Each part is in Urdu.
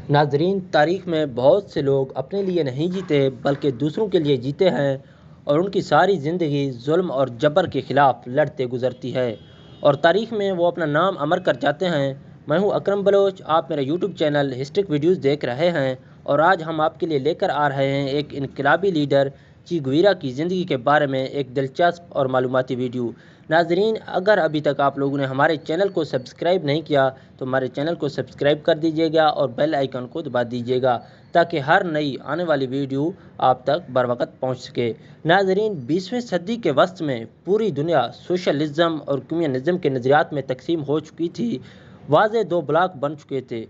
ناظرین، تاریخ میں بہت سے لوگ اپنے لیے نہیں جیتے بلکہ دوسروں کے لیے جیتے ہیں، اور ان کی ساری زندگی ظلم اور جبر کے خلاف لڑتے گزرتی ہے، اور تاریخ میں وہ اپنا نام امر کر جاتے ہیں۔ میں ہوں اکرم بلوچ، آپ میرا یوٹیوب چینل ہسٹرک ویڈیوز دیکھ رہے ہیں، اور آج ہم آپ کے لیے لے کر آ رہے ہیں ایک انقلابی لیڈر چی گویرا کی زندگی کے بارے میں ایک دلچسپ اور معلوماتی ویڈیو۔ ناظرین، اگر ابھی تک آپ لوگوں نے ہمارے چینل کو سبسکرائب نہیں کیا تو ہمارے چینل کو سبسکرائب کر دیجیے گا اور بیل آئیکن کو دبا دیجیے گا تاکہ ہر نئی آنے والی ویڈیو آپ تک بر وقت پہنچ سکے۔ ناظرین، 20ویں صدی کے وسط میں پوری دنیا سوشلزم اور کمیونزم کے نظریات میں تقسیم ہو چکی تھی۔ واضح دو بلاک بن چکے تھے۔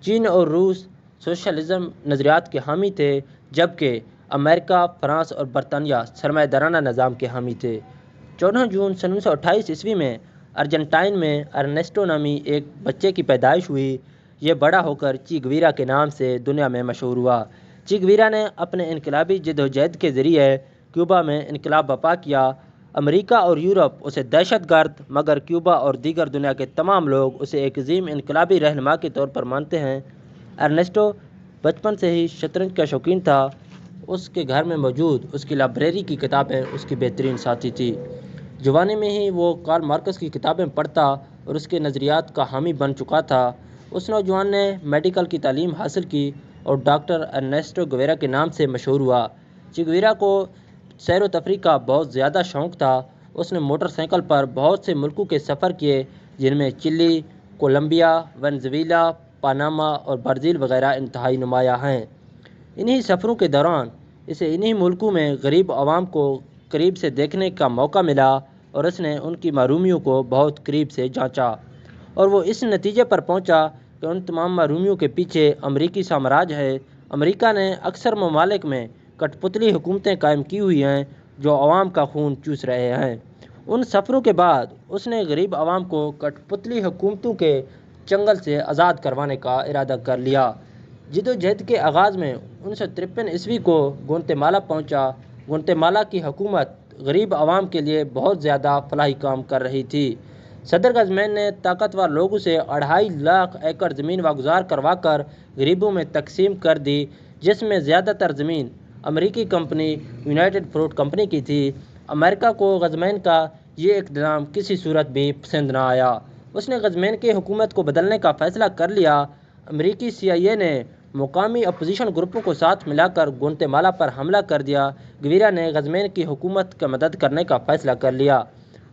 چین اور روس سوشلزم نظریات کے حامی تھے، جبکہ امریکہ، فرانس اور برطانیہ سرمایہ دارانہ نظام کے حامی تھے۔ 14 جون 1928 میں ارجنٹائن میں ارنیسٹو نامی ایک بچے کی پیدائش ہوئی۔ یہ بڑا ہو کر چی گویرا کے نام سے دنیا میں مشہور ہوا۔ چی گویرا نے اپنے انقلابی جدوجہد کے ذریعے کیوبا میں انقلاب برپا کیا۔ امریکہ اور یورپ اسے دہشت گرد، مگر کیوبا اور دیگر دنیا کے تمام لوگ اسے ایک عظیم انقلابی رہنما کے طور پر مانتے ہیں۔ ارنیسٹو بچپن سے ہی شطرنج کا شوقین تھا۔ اس کے گھر میں موجود اس کی لائبریری کی کتابیں اس کی بہترین ساتھی تھی۔ جوانی میں ہی وہ کارل مارکس کی کتابیں پڑھتا اور اس کے نظریات کا حامی بن چکا تھا۔ اس نوجوان نے میڈیکل کی تعلیم حاصل کی اور ڈاکٹر ارنیسٹو گویرا کے نام سے مشہور ہوا۔ چی گویرا کو سیر و تفریح کا بہت زیادہ شوق تھا۔ اس نے موٹر سائیکل پر بہت سے ملکوں کے سفر کیے، جن میں چلی، کولمبیا، وینزویلا، پاناما اور برازیل وغیرہ انتہائی نمایاں ہیں۔ انہی سفروں کے دوران اسے انہی ملکوں میں غریب عوام کو قریب سے دیکھنے کا موقع ملا، اور اس نے ان کی محرومیوں کو بہت قریب سے جانچا، اور وہ اس نتیجے پر پہنچا کہ ان تمام محرومیوں کے پیچھے امریکی سامراج ہے۔ امریکہ نے اکثر ممالک میں کٹ پتلی حکومتیں قائم کی ہوئی ہیں جو عوام کا خون چوس رہے ہیں۔ ان سفروں کے بعد اس نے غریب عوام کو کٹ پتلی حکومتوں کے چنگل سے آزاد کروانے کا ارادہ کر لیا۔ جدوجہد کے آغاز میں 1953 کو گواتے مالا پہنچا۔ گواتے مالا کی حکومت غریب عوام کے لیے بہت زیادہ فلاحی کام کر رہی تھی۔ صدر گزمین نے طاقتور لوگوں سے 2.5 لاکھ ایکڑ زمین واگزار کروا کر غریبوں میں تقسیم کر دی، جس میں زیادہ تر زمین امریکی کمپنی یونائیٹڈ فروٹ کمپنی کی تھی۔ امریکہ کو غزمین کا یہ اقدام کسی صورت بھی پسند نہ آیا۔ اس نے غزمین کی حکومت کو بدلنے کا فیصلہ کر لیا۔ امریکی CIA نے مقامی اپوزیشن گروپوں کو ساتھ ملا کر گواتے مالا پر حملہ کر دیا۔ گویرا نے غزمین کی حکومت کی مدد کرنے کا فیصلہ کر لیا۔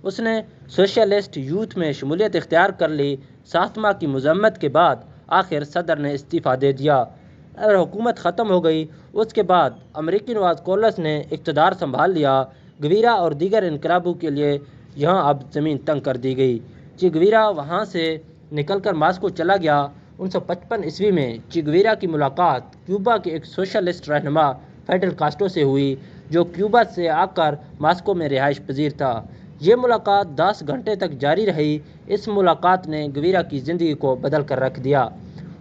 اس نے سوشلسٹ یوتھ میں شمولیت اختیار کر لی۔ 7 ماہ کی مزاحمت کے بعد آخر صدر نے استعفیٰ دے دیا اور حکومت ختم ہو گئی۔ اس کے بعد امریکی نواز کولس نے اقتدار سنبھال لیا۔ گویرا اور دیگر انقلابیوں کے لیے یہاں اب زمین تنگ کر دی گئی۔ چی گویرا وہاں سے نکل کر ماسکو چلا گیا۔ 1955 میں چی گویرا کی ملاقات کیوبا کے ایک سوشلسٹ رہنما فیڈل کاسٹرو سے ہوئی، جو کیوبا سے آ کر ماسکو میں رہائش پذیر تھا۔ یہ ملاقات 10 گھنٹے تک جاری رہی۔ اس ملاقات نے گویرا کی زندگی کو بدل کر رکھ دیا،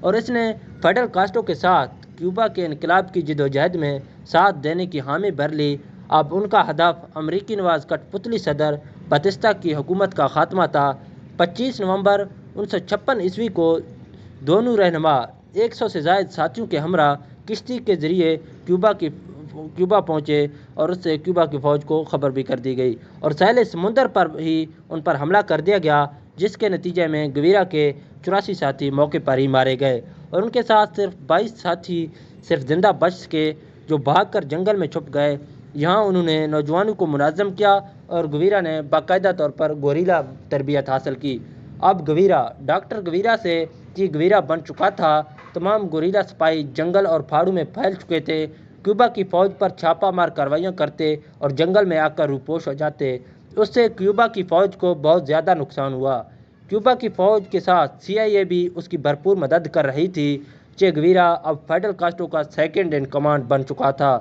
اور اس نے فیڈل کاسٹرو کے ساتھ کیوبا کے انقلاب کی جدوجہد میں ساتھ دینے کی حامی بھر لی۔ اب ان کا ہدف امریکی نواز کٹ پتلی صدر باتیسٹا کی حکومت کا خاتمہ تھا۔ 25 نومبر 1956 کو دونوں رہنما 100 سے زائد ساتھیوں کے ہمراہ کشتی کے ذریعے کیوبا پہنچے، اور اس سے کیوبا کی فوج کو خبر بھی کر دی گئی، اور ساحل سمندر پر ہی ان پر حملہ کر دیا گیا، جس کے نتیجے میں گویرا کے 84 ساتھی موقع پر ہی مارے گئے، اور ان کے ساتھ صرف 22 ساتھی زندہ بچ سکے، جو بھاگ کر جنگل میں چھپ گئے۔ یہاں انہوں نے نوجوانوں کو منظم کیا، اور گویرا نے باقاعدہ طور پر گوریلا تربیت حاصل کی۔ اب گویرا ڈاکٹر گویرا سے چی گویرا بن چکا تھا۔ تمام گوریلا سپاہی جنگل اور پہاڑوں میں پھیل چکے تھے، کیوبا کی فوج پر چھاپہ مار کارروائیاں کرتے اور جنگل میں آ کر روپوش ہو جاتے۔ اس سے کیوبا کی فوج کو بہت زیادہ نقصان ہوا۔ کیوبا کی فوج کے ساتھ CIA بھی اس کی بھرپور مدد کر رہی تھی۔ چے گویرا اب فیڈل کاسٹرو کا سیکنڈ ان کمانڈ بن چکا تھا۔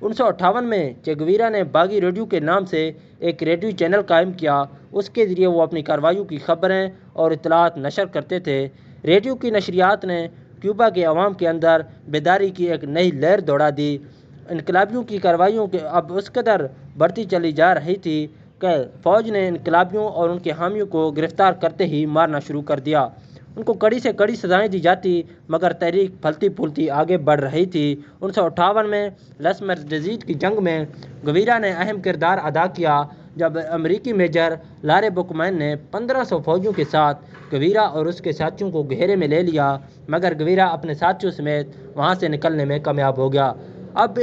1958 میں چے گویرا نے باغی ریڈیو کے نام سے ایک ریڈیو چینل قائم کیا۔ اس کے ذریعے وہ اپنی کارروائیوں کی خبریں اور اطلاعات نشر کرتے تھے۔ ریڈیو کی نشریات نے کیوبا کے عوام کے اندر بیداری کی ایک نئی لہر دوڑا دی۔ انقلابیوں کی کارروائیوں اب اس قدر بڑھتی چلی جا رہی تھی کہ فوج نے انقلابیوں اور ان کے حامیوں کو گرفتار کرتے ہی مارنا شروع کر دیا۔ ان کو کڑی سے کڑی سزائیں دی جاتی، مگر تحریک پھلتی پھولتی آگے بڑھ رہی تھی۔ 1958 میں لس مرجزیٹ کی جنگ میں گویرا نے اہم کردار ادا کیا، جب امریکی میجر لارے بکمین نے 1500 فوجیوں کے ساتھ گویرا اور اس کے ساتھیوں کو گھیرے میں لے لیا، مگر گویرا اپنے ساتھیوں سمیت وہاں سے نکلنے میں کامیاب ہو گیا۔ اب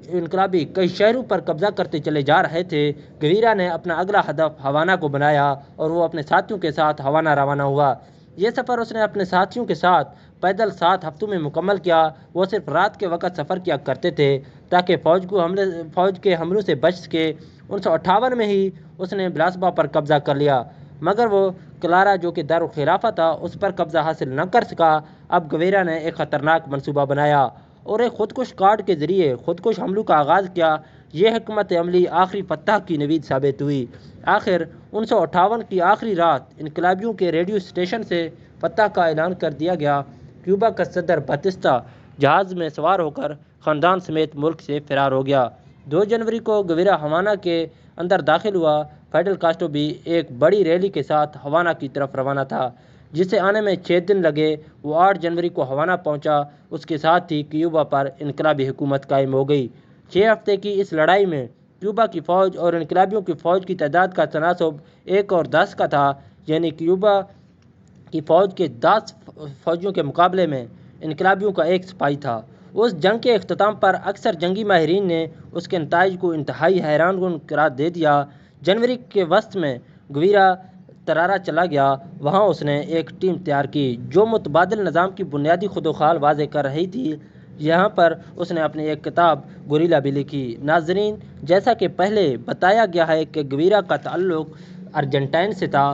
انقلابی کئی شہروں پر قبضہ کرتے چلے جا رہے تھے۔ گویرا نے اپنا اگلا ہدف ہوانا کو بنایا اور وہ اپنے ساتھیوں کے ساتھ ہوانا روانہ ہوا۔ یہ سفر اس نے اپنے ساتھیوں کے ساتھ پیدل 7 ہفتوں میں مکمل کیا۔ وہ صرف رات کے وقت سفر کیا کرتے تھے تاکہ فوج کے حملوں سے بچ سکے۔ 1958 میں ہی اس نے بلاسبا پر قبضہ کر لیا، مگر وہ کلارا جو کہ دارالخلافہ تھا اس پر قبضہ حاصل نہ کر سکا۔ اب گویرا نے ایک خطرناک منصوبہ بنایا اور ایک خودکش کارڈ کے ذریعے خودکش حملوں کا آغاز کیا۔ یہ حکمت عملی آخری فتح کی نوید ثابت ہوئی۔ آخر 1958 کی آخری رات انقلابیوں کے ریڈیو اسٹیشن سے فتح کا اعلان کر دیا گیا۔ کیوبا کا صدر باتیسٹا جہاز میں سوار ہو کر خاندان سمیت ملک سے فرار ہو گیا۔ 2 جنوری کو گویرا ہوانا کے اندر داخل ہوا۔ فیڈل کاسٹرو بھی ایک بڑی ریلی کے ساتھ ہوانا کی طرف روانہ تھا، جسے آنے میں 6 دن لگے۔ وہ 8 جنوری کو ہوانا پہنچا۔ اس کے ساتھ ہی کیوبا پر انقلابی حکومت قائم ہو گئی۔ 6 ہفتے کی اس لڑائی میں کیوبا کی فوج اور انقلابیوں کی فوج کی تعداد کا تناسب 1 اور 10 کا تھا، یعنی کیوبا کی فوج کے 10 فوجیوں کے مقابلے میں انقلابیوں کا 1 سپاہی تھا۔ اس جنگ کے اختتام پر اکثر جنگی ماہرین نے اس کے نتائج کو انتہائی حیران کن قرار دے دیا۔ جنوری کے وسط میں گویرا ترارا چلا گیا۔ وہاں اس نے ایک ٹیم تیار کی جو متبادل نظام کی بنیادی خدوخال واضح کر رہی تھی۔ یہاں پر اس نے اپنی ایک کتاب گوریلا بھی لکھی۔ ناظرین، جیسا کہ پہلے بتایا گیا ہے کہ گویرا کا تعلق ارجنٹائن سے تھا۔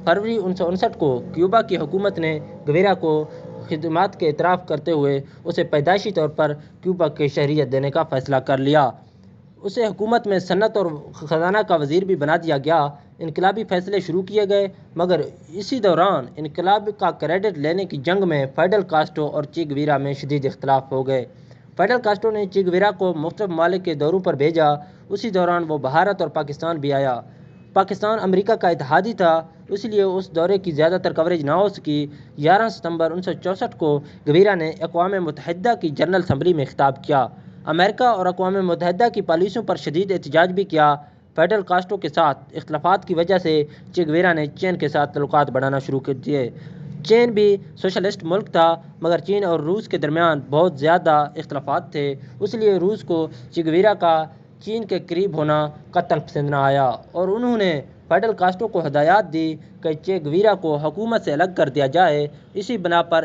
فروری 1959 کو کیوبا کی حکومت نے گویرا کو خدمات کے اعتراف کرتے ہوئے اسے پیدائشی طور پر کیوبا کی شہریت دینے کا فیصلہ کر لیا۔ اسے حکومت میں صنعت اور خزانہ کا وزیر بھی بنا دیا گیا۔ انقلابی فیصلے شروع کیے گئے، مگر اسی دوران انقلاب کا کریڈٹ لینے کی جنگ میں فیڈل کاسٹرو اور چے گویرا میں شدید اختلاف ہو گئے۔ فیڈل کاسٹرو نے چے گویرا کو مختلف ممالک کے دوروں پر بھیجا۔ اسی دوران وہ بھارت اور پاکستان بھی آیا۔ پاکستان امریکہ کا اتحادی تھا، اس لیے اس دورے کی زیادہ تر کوریج نہ ہو سکی۔ 11 ستمبر 1964 کو گویرا نے اقوام متحدہ کی جنرل اسمبلی میں خطاب کیا۔ امریکہ اور اقوام متحدہ کی پالیسیوں پر شدید احتجاج بھی کیا۔ فیڈل کاسٹرو کے ساتھ اختلافات کی وجہ سے چے گویرا نے چین کے ساتھ تعلقات بڑھانا شروع کر دیے۔ چین بھی سوشلسٹ ملک تھا، مگر چین اور روس کے درمیان بہت زیادہ اختلافات تھے، اس لیے روس کو چے گویرا کا چین کے قریب ہونا قطعاً پسند نہ آیا اور انہوں نے فیڈل کاسٹرو کو ہدایات دی کہ چے گویرا کو حکومت سے الگ کر دیا جائے۔ اسی بنا پر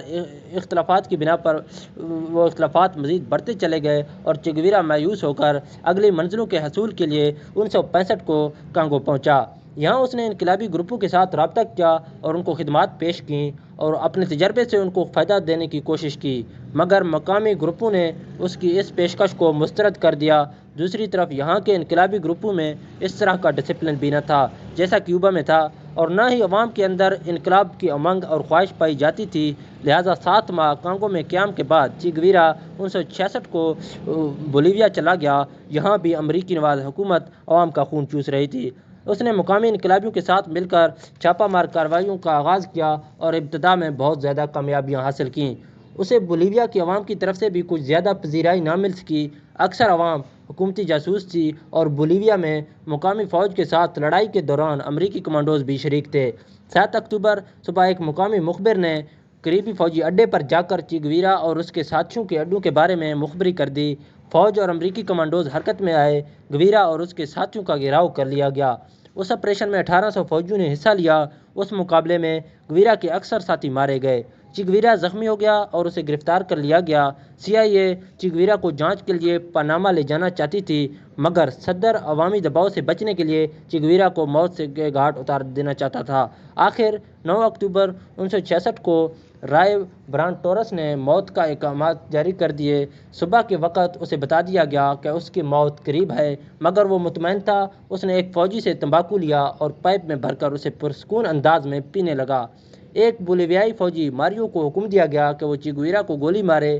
اختلافات کی بنا پر وہ اختلافات مزید بڑھتے چلے گئے اور چے گویرا مایوس ہو کر اگلی منزلوں کے حصول کے لیے 1965 کو کانگو پہنچا۔ یہاں اس نے انقلابی گروپوں کے ساتھ رابطہ کیا اور ان کو خدمات پیش کیں اور اپنے تجربے سے ان کو فائدہ دینے کی کوشش کی، مگر مقامی گروپوں نے اس کی اس پیشکش کو مسترد کر دیا۔ دوسری طرف یہاں کے انقلابی گروپوں میں اس طرح کا ڈسپلن بھی نہ تھا جیسا کیوبا میں تھا، اور نہ ہی عوام کے اندر انقلاب کی امنگ اور خواہش پائی جاتی تھی۔ لہٰذا 7 ماہ کانگو میں قیام کے بعد چے گویرا 1966 کو بولیویا چلا گیا۔ یہاں بھی امریکی نواز حکومت عوام کا خون چوس رہی تھی۔ اس نے مقامی انقلابیوں کے ساتھ مل کر چھاپہ مار کارروائیوں کا آغاز کیا اور ابتدا میں بہت زیادہ کامیابیاں حاصل کیں۔ اسے بولیویا کی عوام کی طرف سے بھی کچھ زیادہ پذیرائی نہ مل سکی۔ اکثر عوام حکومتی جاسوس تھی اور بولیویا میں مقامی فوج کے ساتھ لڑائی کے دوران امریکی کمانڈوز بھی شریک تھے۔ 7 اکتوبر صبح ایک مقامی مخبر نے قریبی فوجی اڈے پر جا کر چے گویرا اور اس کے ساتھیوں کے اڈوں کے بارے میں مخبری کر دی۔ فوج اور امریکی کمانڈوز حرکت میں آئے۔ گویرا اور اس کے ساتھیوں کا گھیراؤ کر لیا گیا۔ اس آپریشن میں 1800 فوجیوں نے حصہ لیا۔ اس مقابلے میں گویرا کے اکثر ساتھی مارے گئے۔ چے گویرا زخمی ہو گیا اور اسے گرفتار کر لیا گیا۔ CIA چے گویرا کو جانچ کے لیے پاناما لے جانا چاہتی تھی، مگر صدر عوامی دباؤ سے بچنے کے لیے چے گویرا کو موت کے گھاٹ اتار دینا چاہتا تھا۔ آخر 9 اکتوبر 1966 کو رائے برانڈ-ٹورس نے موت کا احکامات جاری کر دیے۔ صبح کے وقت اسے بتا دیا گیا کہ اس کی موت قریب ہے، مگر وہ مطمئن تھا۔ اس نے ایک فوجی سے تمباکو لیا اور پائپ میں بھر کر اسے پرسکون انداز میں پینے لگا۔ ایک بولیویائی فوجی ماریو کو حکم دیا گیا کہ وہ چے گویرا کو گولی مارے۔